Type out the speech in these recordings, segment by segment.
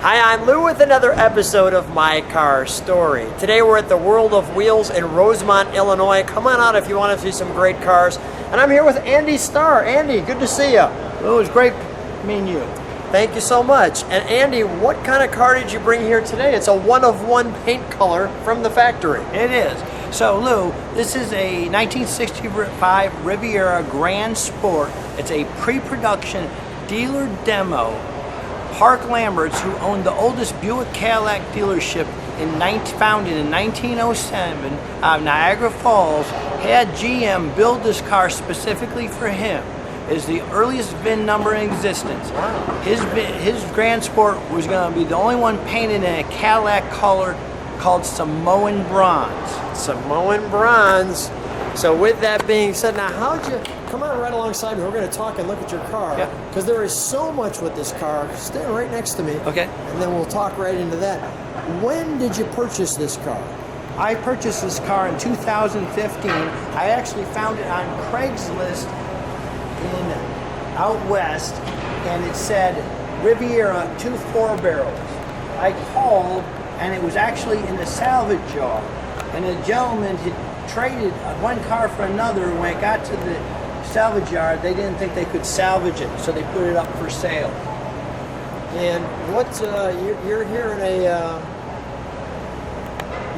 Hi, I'm Lou with another episode of My Car Story. Today we're at the World of Wheels in Rosemont, Illinois. Come on out if you want to see some great cars. And I'm here with Andy Starr. Andy, good to see you. Well, it was great meeting you. Thank you so much. And Andy, what kind of car did you bring here today? It's a one-of-one paint color from the factory. It is. So, Lou, this is a 1965 Riviera Gran Sport. It's a pre-production dealer demo. Park Lambert's, who owned the oldest Buick Cadillac dealership, founded in 1907 out of Niagara Falls, had GM build this car specifically for him. It is the earliest VIN number in existence. Wow. His Gran Sport was going to be the only one painted in a Cadillac color called Samoan bronze. Samoan bronze. So with that being said, now how'd you come on right alongside me? We're going to talk and look at your car, because there is so much with this car. Stand right next to me. Okay. And then we'll talk right into that. When did you purchase this car? I purchased this car in 2015. I actually found it on Craigslist out west, and it said Riviera 2 4-barrels. I called, and it was actually in the salvage yard, and the gentleman had traded one car for another. When it got to the salvage yard, they didn't think they could salvage it, so they put it up for sale. And what you're here in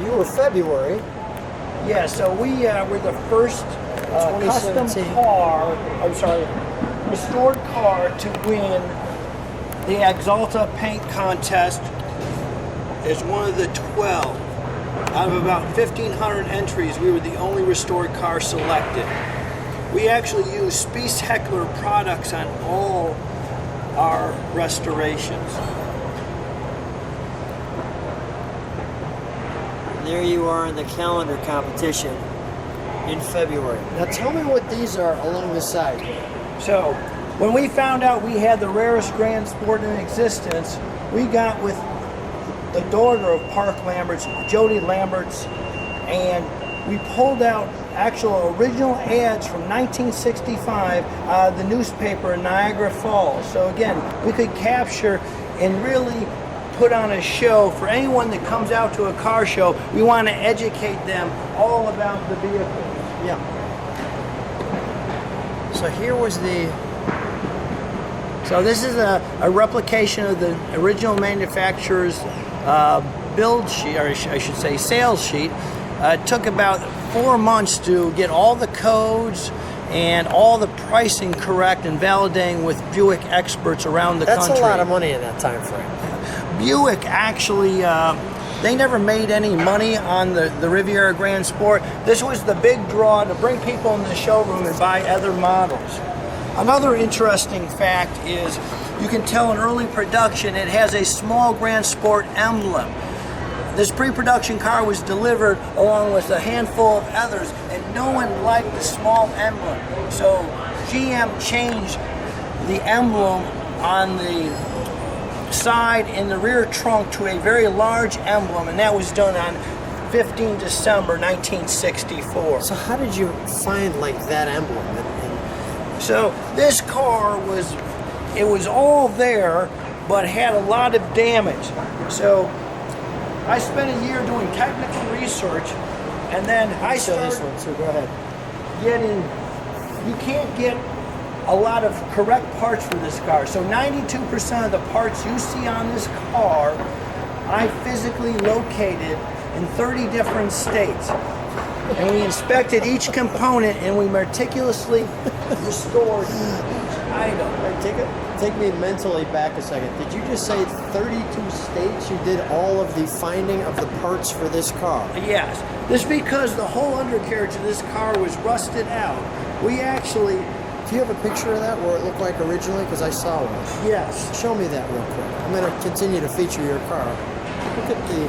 you were February. Yeah, so we were the first custom restored car to win the Axalta paint contest as one of the 12. Out of about 1,500 entries, we were the only restored car selected. We actually use Spies Heckler products on all our restorations. There you are in the calendar competition in February. Now tell me what these are along the side. So, when we found out we had the rarest Gran Sport in existence, we got with the daughter of Park Lambert's, Jody Lambert's, and we pulled out actual original ads from 1965 out of the newspaper in Niagara Falls. So again, we could capture and really put on a show for anyone that comes out to a car show. We want to educate them all about the vehicle. Yeah. So here was So this is a replication of the original manufacturer's build sheet, or I should say sales sheet. It took about 4 months to get all the codes and all the pricing correct and validating with Buick experts around the country. That's a lot of money in that time frame. Buick actually, they never made any money on the Riviera Gran Sport. This was the big draw to bring people in the showroom and buy other models. Another interesting fact is you can tell in early production it has a small Gran Sport emblem. This pre-production car was delivered along with a handful of others, and no one liked the small emblem. So GM changed the emblem on the side in the rear trunk to a very large emblem, and that was done on 15 December 1964. So how did you find like that emblem? So this car was all there, but had a lot of damage. So I spent a year doing technical research, and then I started this one, so go ahead. You can't get a lot of correct parts for this car. So 92% of the parts you see on this car, I physically located in 30 different states. And we inspected each component, and we meticulously restored each item. Take me mentally back a second. Did you just say 32 states you did all of the finding of the parts for this car? Yes. This is because the whole undercarriage of this car was rusted out. We actually... Do you have a picture of that where it looked like originally? Because I saw one. Yes. Show me that real quick. I'm going to continue to feature your car. Look at the...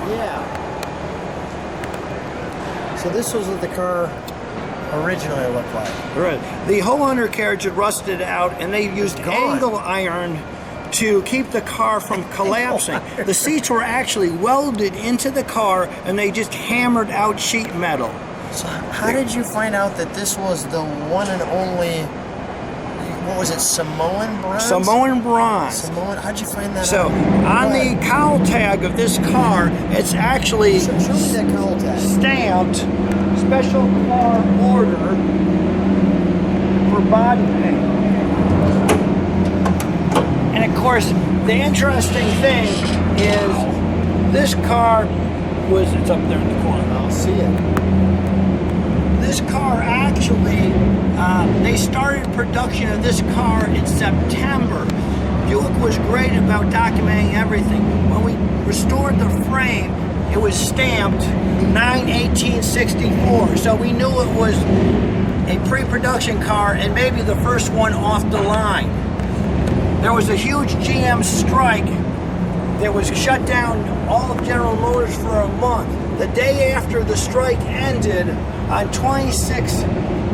Yeah. So this was what the car originally looked like. Right. The whole undercarriage had rusted out, and they used angle iron to keep the car from collapsing. The seats were actually welded into the car, and they just hammered out sheet metal. So how did you find out that this was the one and only, what was it, Samoan bronze? Samoan bronze. Samoan, how'd you find that So, out? on the cowl tag of this car, it's actually Show me that cowl tag. stamped special car order for body paint. And of course, the interesting thing is this car was, it's up there in the corner. I'll see it. This car actually, they started production of this car in September. Buick was great about documenting everything. When we restored the frame, it was stamped 9/18/64, so we knew it was a pre-production car and maybe the first one off the line. There was a huge GM strike that was shut down all of General Motors for a month. The day after the strike ended, on 26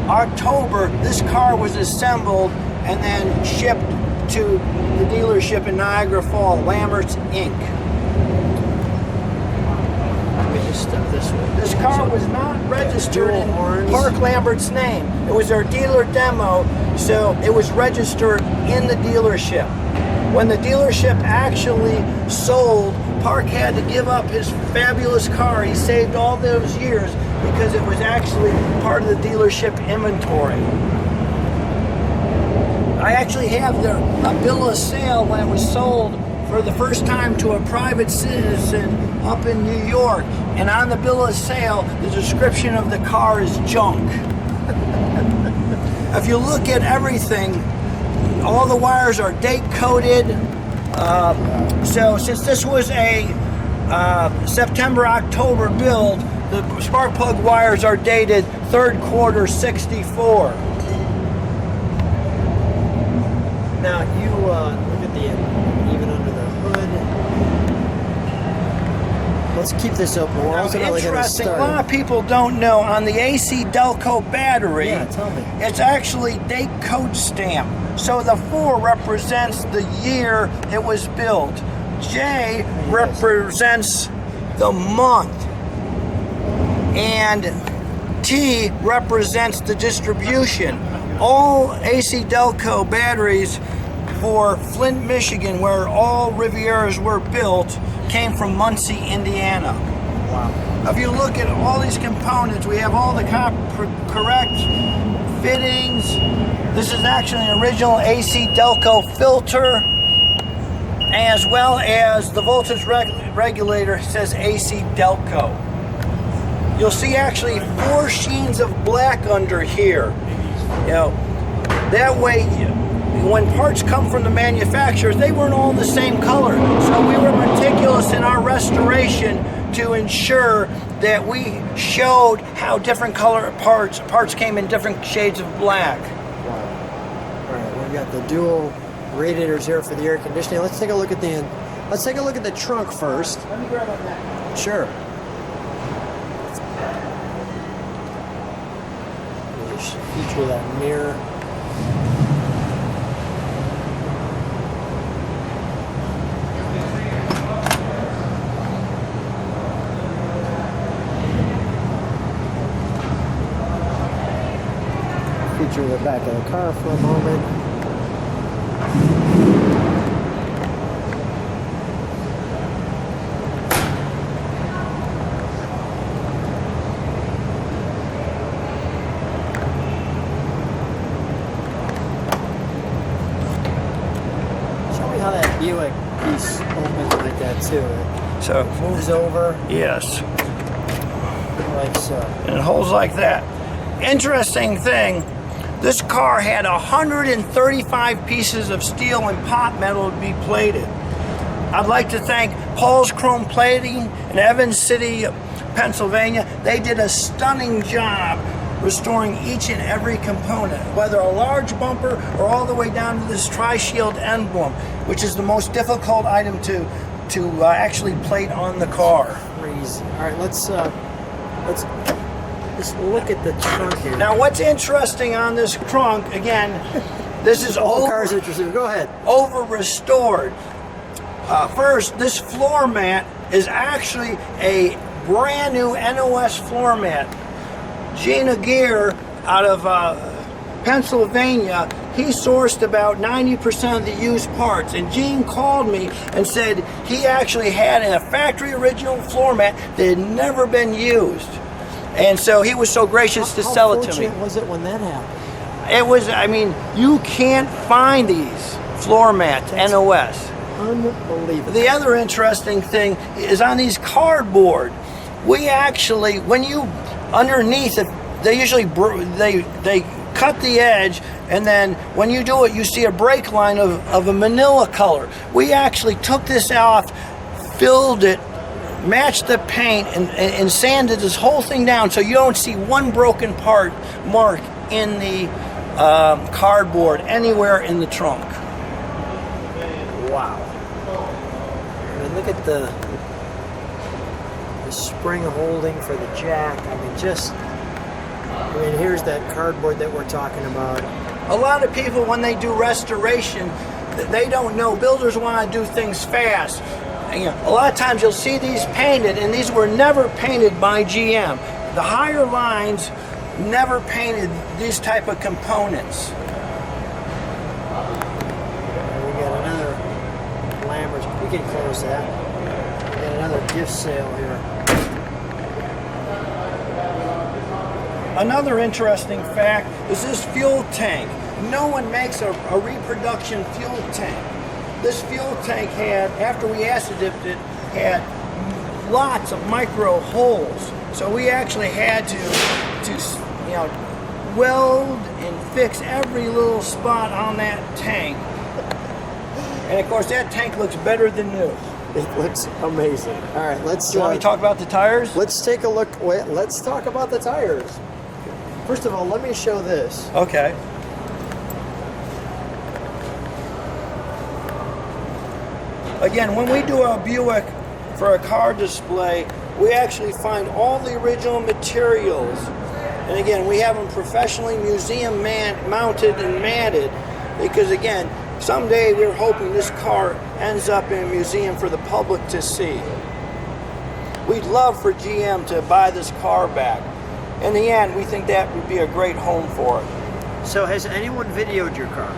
October, this car was assembled and then shipped to the dealership in Niagara Falls, Lambert's Inc. Let me just step this way. This car was not registered in Park Lambert's name. It was their dealer demo, so it was registered in the dealership. When the dealership actually sold, Park had to give up his fabulous car he saved all those years because it was actually part of the dealership inventory. I actually have a bill of sale when it was sold for the first time to a private citizen up in New York. And on the bill of sale, the description of the car is junk. If you look at everything, all the wires are date coded. So since this was a September-October build, the spark plug wires are dated 3rd quarter 64. Now you look at the, even under the hood. Let's keep this open. We're Now, also really going to interesting, a start. lot of people don't know, on the AC Delco battery, Yeah, tell me. it's actually date code stamp. So the 4 represents the year it was built. J represents the month. And T represents the distribution. All AC Delco batteries for Flint, Michigan, where all Rivieras were built, came from Muncie, Indiana. Wow. If you look at all these components, we have all the correct fittings. This is actually an original AC Delco filter, as well as the voltage regulator says AC Delco. You'll see actually 4 sheens of black under here. You know, that way, when parts come from the manufacturers, they weren't all the same color. So we were meticulous in our restoration to ensure that we showed how different color parts came in different shades of black. Wow. All right, we've got the dual radiators here for the air conditioning. Let's take a look at the trunk first. Let me grab on that. Sure. Feature that mirror. Feature the back of the car for a moment. How that Buick piece opens like that too. So It moves over yes, like so. and it holds like that. Interesting thing, this car had 135 pieces of steel and pot metal to be plated. I'd like to thank Paul's Chrome Plating in Evans City, Pennsylvania. They did a stunning job restoring each and every component, whether a large bumper or all the way down to this tri-shield emblem, which is the most difficult item to actually plate on the car. Crazy. All right, let's just look at the trunk here. Now, what's interesting on this trunk, again, This is All over, cars interesting. Go ahead. over restored. First, this floor mat is actually a brand new NOS floor mat. Gene Aguirre out of Pennsylvania, he sourced about 90% of the used parts, and Gene called me and said he actually had a factory original floor mat that had never been used, and so he was so gracious to sell it to me. How fortunate was it when that happened? It was, I mean, you can't find these floor mats, NOS. Unbelievable. The other interesting thing is on these cardboard, we actually, when you, underneath it, they usually, they cut the edge, and then when you do it, you see a break line of a manila color. We actually took this off, filled it, matched the paint, and sanded this whole thing down so you don't see one broken part mark in the cardboard anywhere in the trunk. Wow. I mean, look at the spring holding for the jack. I mean, here's that cardboard that we're talking about. A lot of people, when they do restoration, they don't know. Builders want to do things fast. You know, a lot of times you'll see these painted, and these were never painted by GM. The higher lines never painted these type of components. We got another Lambert's. We can close that. We got another gift sale here. Another interesting fact is this fuel tank. No one makes a reproduction fuel tank. This fuel tank had, after we acid dipped it, had lots of micro holes. So we actually had to weld and fix every little spot on that tank. And of course, that tank looks better than new. It looks amazing. All right, let's. You want me to talk about the tires? Let's take a look. Wait, let's talk about the tires. First of all, let me show this. Okay. Again, when we do a Buick for a car display, we actually find all the original materials. And again, we have them professionally museum mounted and matted, because again, someday we're hoping this car ends up in a museum for the public to see. We'd love for GM to buy this car back. In the end, we think that would be a great home for it. So has anyone videoed your car?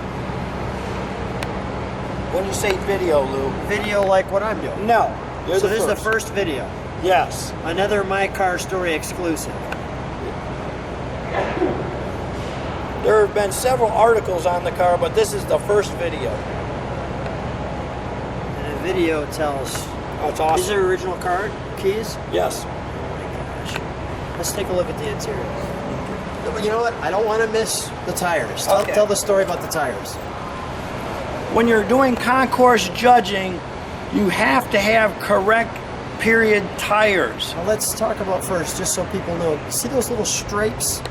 When you say video, Lou? Video like what I'm doing? No. So this is the first video. Yes. Another My Car Story exclusive. There have been several articles on the car, but this is the first video. And the video tells. Oh, it's awesome. These are original car keys? Yes. Let's take a look at the interior. But you know what? I don't want to miss the tires. Tell the story about the tires. When you're doing concourse judging, you have to have correct period tires. Well, let's talk about first, just so people know. See those little stripes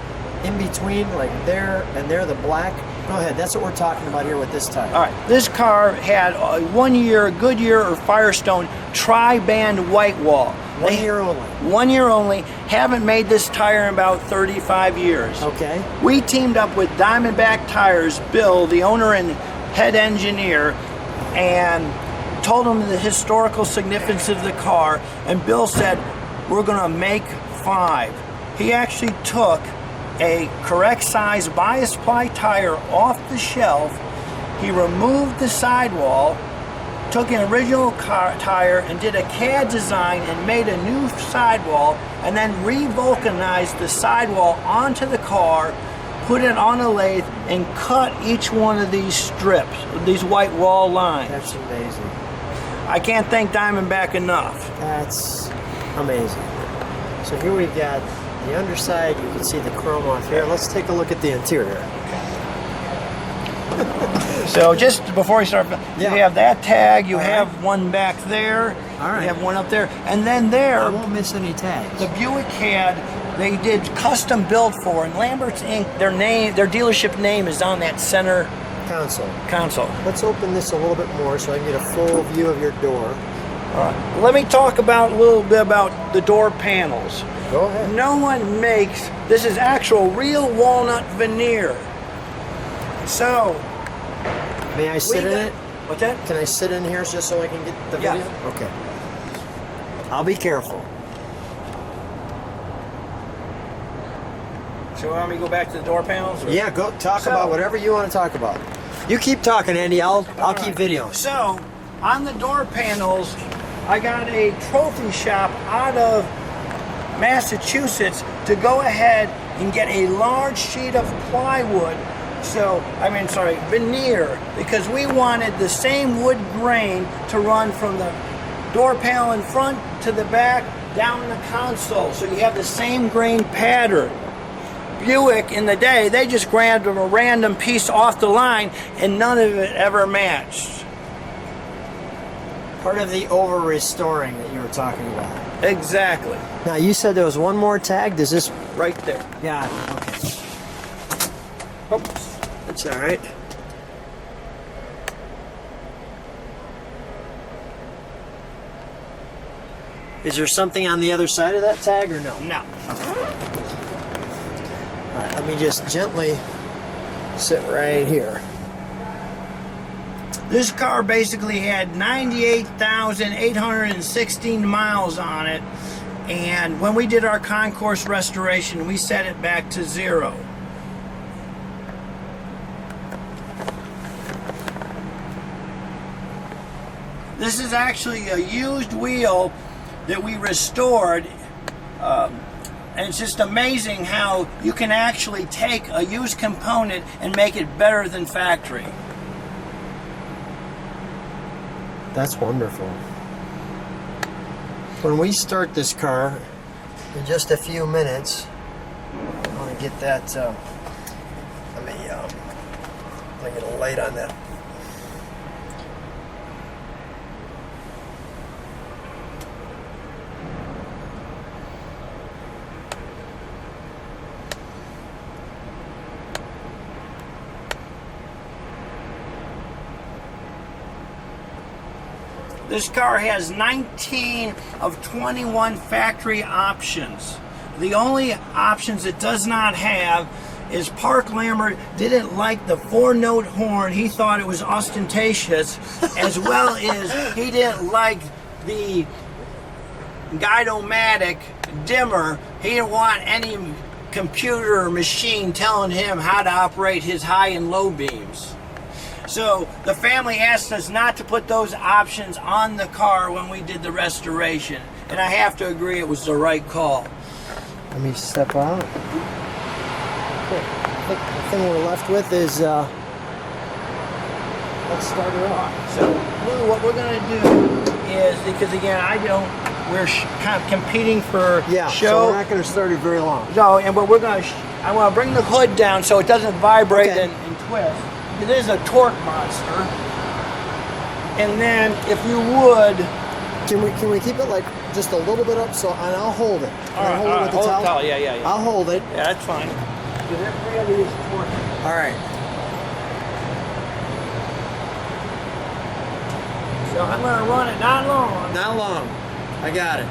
in between, like there and there, the black? Go ahead. That's what we're talking about here with this tire. All right. This car had a 1 year Goodyear or Firestone tri-band white wall. 1 year only. 1 year only. Haven't made this tire in about 35 years. Okay. We teamed up with Diamondback Tires, Bill, the owner and head engineer, and told him the historical significance of the car, and Bill said, we're gonna make 5. He actually took a correct size bias ply tire off the shelf. He removed the sidewall, took an original tire and did a CAD design and made a new sidewall, and then re-vulcanized the sidewall onto the car, put it on a lathe, and cut each one of these strips, these white wall lines. That's amazing. I can't thank Diamondback enough. That's amazing. So here we've got the underside. You can see the chrome off here. Let's take a look at the interior. So just before we start, you have that tag, you have one back there, All right. you have one up there, and then there, I won't miss any tags. the Buick had, they did custom build for, and Lambert's Inc., their dealership name is on that center console. Let's open this a little bit more so I can get a full view of your door. All right. Let me talk about a little bit about the door panels. Go ahead. No one makes, this is actual real walnut veneer. So, May I sit in it? What's that? Can I sit in here just so I can get the video? Yeah. Okay. I'll be careful. So you want me to go back to the door panels? Or? Yeah, go talk about whatever you want to talk about. You keep talking, Andy. I'll keep videos. So, on the door panels, I got a trophy shop out of Massachusetts to go ahead and get a large sheet of plywood. Veneer, because we wanted the same wood grain to run from the door panel in front to the back down the console, so you have the same grain pattern. Buick in the day, they just grabbed a random piece off the line and none of it ever matched. Part of the over-restoring that you were talking about. Exactly. Now, you said there was one more tag. Does this... Right there. Yeah, okay. Oops. That's all right. Is there something on the other side of that tag or no? No. All right, let me just gently sit right here. This car basically had 98,816 miles on it, and when we did our concourse restoration, we set it back to 0. This is actually a used wheel that we restored, and it's just amazing how you can actually take a used component and make it better than factory. That's wonderful. When we start this car in just a few minutes, I want to get that, let me get a light on that. This car has 19 of 21 factory options. The only options it does not have is Park Lambert didn't like the 4-note horn. He thought it was ostentatious, as well as he didn't like the Guidomatic dimmer. He didn't want any computer or machine telling him how to operate his high and low beams. So the family asked us not to put those options on the car when we did the restoration. And I have to agree it was the right call. Let me step out. Okay. I think the thing we're left with is, let's start her off. So Lou, what we're going to do is, because again, we're kind of competing for so show. we're not going to start it very long. No, and what we're going to, I want to bring the hood down so it doesn't vibrate and twist. It is a torque monster. And then, if you would, can we keep it like just a little bit up? And I'll hold it. Can I hold it with the towel? Yeah. I'll hold it. Yeah, that's fine. Because it really is torque. All right. So I'm going to run it not long. Not long. I got it.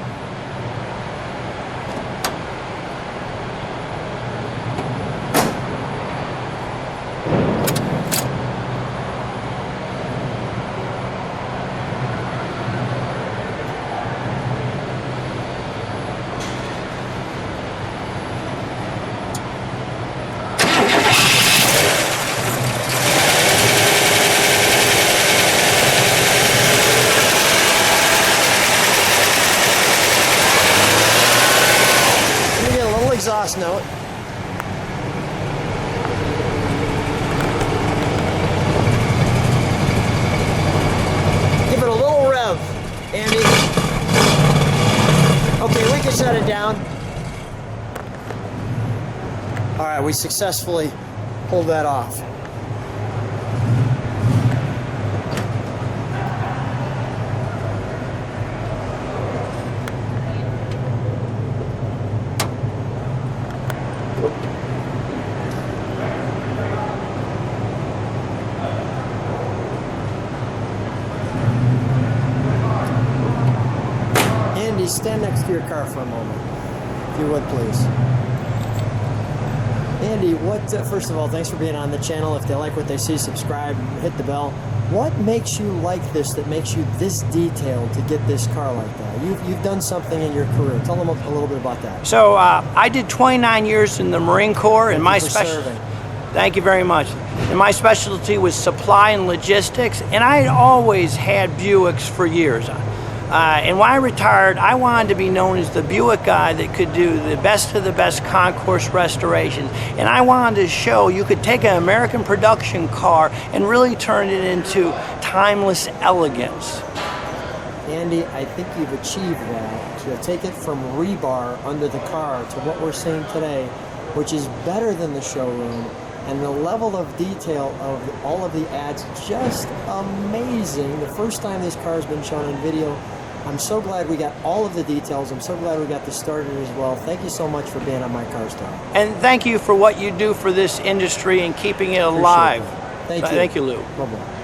Exhaust note. Give it a little rev, Andy. Okay, we can shut it down. All right, we successfully pulled that off. Stand next to your car for a moment, if you would, please. Andy, first of all, thanks for being on the channel. If they like what they see, subscribe, hit the bell. What makes you like this, that makes you this detailed to get this car like that? You've done something in your career. Tell them a little bit about that. So I did 29 years in the Marine Corps, and my specialty. Thank you very much. And my specialty was supply and logistics, and I had always had Buicks for years. And when I retired, I wanted to be known as the Buick guy that could do the best of the best concourse restoration. And I wanted to show you could take an American production car and really turn it into timeless elegance. Andy, I think you've achieved that. To take it from rebar under the car to what we're seeing today, which is better than the showroom. And the level of detail of all of the ads, just amazing. The first time this car has been shown on video. I'm so glad we got all of the details. I'm so glad we got this started as well. Thank you so much for being on My Car Story. And thank you for what you do for this industry and keeping it alive. Thank you. Thank you, Lou. Bye-bye.